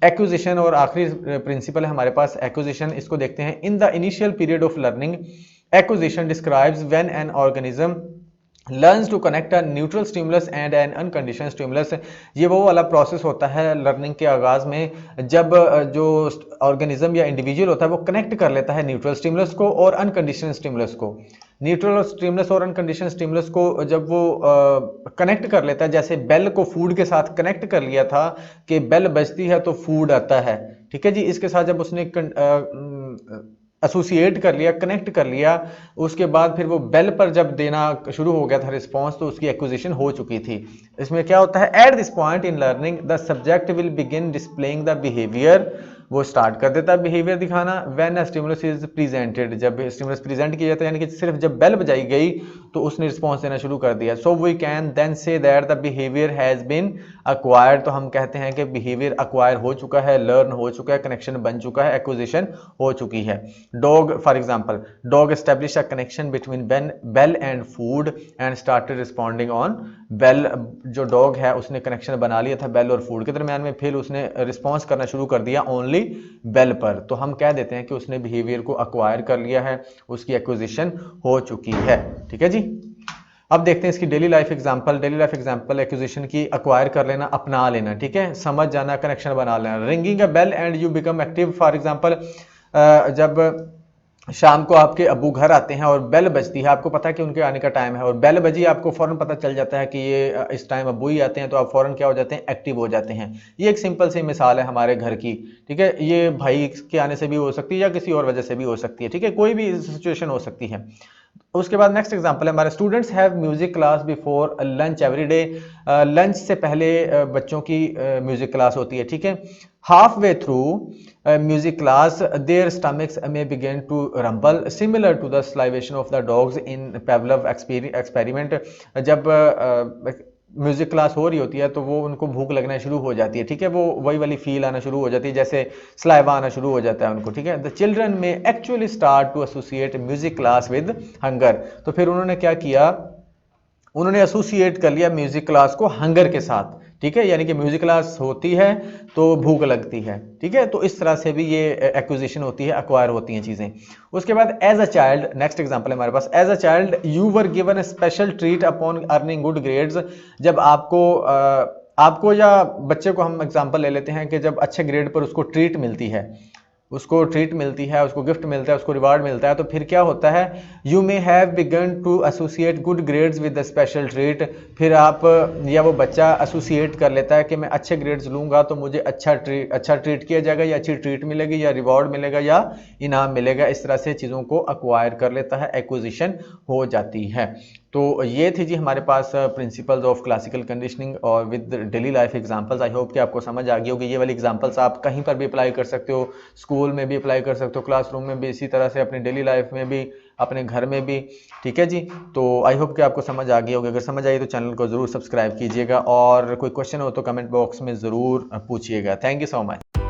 Acquisition और आखिरी principal है हमारे पास एक्विजिशन, इसको देखते हैं। In the initial period of learning acquisition describes when an organism learns to connect a neutral stimulus and an unconditional stimulus. ये वो वाला प्रोसेस होता है लर्निंग के आगाज में जब जो ऑर्गेनिज्म या इंडिविजुअल होता है वो कनेक्ट कर लेता है न्यूट्रल स्टिमुलस को और अनकंडीशनल स्टिमुलस को। न्यूट्रल स्टिमुलस और अनकंडीशनल स्टिमुलस को जब वो कनेक्ट कर लेता है, जैसे बेल को फूड के साथ कनेक्ट कर लिया था कि बेल बजती है तो फूड आता है, ठीक है जी। इसके साथ जब उसने एसोसिएट कर लिया, कनेक्ट कर लिया, उसके बाद फिर वो बेल पर जब देना शुरू हो गया था रिस्पॉन्स, तो उसकी एक्विजिशन हो चुकी थी। इसमें क्या होता है, at this point in learning the subject will begin displaying the behaviour, वो स्टार्ट कर देता है बिहेवियर दिखाना। When a stimulus is presented, जब स्टिमुलस प्रेजेंट किया जाता है, यानी कि सिर्फ जब बेल बजाई गई तो उसने रिस्पॉन्स देना शुरू कर दिया। So we can then say that the behaviour has been acquired, तो हम कहते हैं कि बिहेवियर अक्वायर हो चुका है, लर्न हो चुका है, कनेक्शन बन चुका है, एक्विजिशन हो चुकी है। Dog for example, dog establish a connection between bell and food and started responding on bell. जो डॉग है उसने कनेक्शन बना लिया था बेल और फूड के दरमियान में, फिर उसने रिस्पॉन्स करना शुरू कर दिया ओनली बेल पर, तो हम कह देते हैं कि उसने बिहेवियर को अक्वायर कर लिया है, उसकी एक्विजिशन हो चुकी है, ठीक है जी। अब देखते हैं इसकी daily life example. Daily life example acquisition की, अक्वायर कर लेना, अपना लेना, ठीक है, समझ जाना, कनेक्शन बना लेना। Ringing a bell and you become active, for example जब शाम को आपके अब्बू घर आते हैं और बेल बजती है, आपको पता है कि उनके आने का टाइम है और बेल बजी, आपको फौरन पता चल जाता है कि ये इस टाइम अब्बू ही आते हैं, तो आप फौरन क्या हो जाते हैं, एक्टिव हो जाते हैं। ये एक सिंपल सी मिसाल है हमारे घर की, ठीक है। ये भाई के आने से भी हो सकती है या किसी और वजह से भी हो सकती है, ठीक है, कोई भी सिचुएशन हो सकती है। उसके बाद नेक्स्ट एग्जांपल है हमारे, students have music class before lunch every day. Lunch से पहले बच्चों की म्यूजिक क्लास होती है, ठीक है। Half way through music class their stomachs may begin to rumble similar to the salivation of the dogs in Pavlov experiment. जब music class हो रही होती है तो वो उनको भूख लगना शुरू हो जाती है, ठीक है, वो वही वाली फील आना शुरू हो जाती है, जैसे स्लाइवा आना शुरू हो जाता है उनको, ठीक है। The children may actually start to associate music class with hunger. तो फिर उन्होंने क्या किया, उन्होंने एसोसिएट कर लिया म्यूजिक क्लास को हंगर के साथ, ठीक है, यानी कि म्यूजिक क्लास होती है तो भूख लगती है, ठीक है। तो इस तरह से भी ये एक्विजिशन होती है, अक्वायर होती हैं चीजें। उसके बाद as a child, next example है हमारे पास, as a child you were given a special treat upon earning good grades. जब आपको या बच्चे को हम एग्जांपल ले लेते हैं कि जब अच्छे ग्रेड पर उसको ट्रीट मिलती है, उसको गिफ्ट मिलता है, उसको रिवार्ड मिलता है, तो फिर क्या होता है, you may have begun to associate good grades with the special treat. फिर आप या वो बच्चा एसोसिएट कर लेता है कि मैं अच्छे ग्रेड्स लूंगा तो मुझे अच्छा ट्रीट किया जाएगा, या अच्छी ट्रीट मिलेगी, या रिवॉर्ड मिलेगा, या इनाम मिलेगा। इस तरह से चीज़ों को अक्वायर कर लेता है, एक्विजिशन हो जाती है। तो ये थी जी हमारे पास प्रिंसिपल्स ऑफ क्लासिकल कंडीशनिंग और with daily life examples. I hope कि आपको समझ आ गई होगी। ये वाली एग्जांपल्स आप कहीं पर भी अप्लाई कर सकते हो, स्कूल में भी अप्लाई कर सकते हो, क्लासरूम में भी, इसी तरह से अपनी डेली लाइफ में भी, अपने घर में भी, ठीक है जी। तो आई होप कि आपको समझ आ गई होगी। अगर समझ आई तो चैनल को ज़रूर सब्सक्राइब कीजिएगा और कोई क्वेश्चन हो तो कमेंट बॉक्स में ज़रूर पूछिएगा। Thank you so much.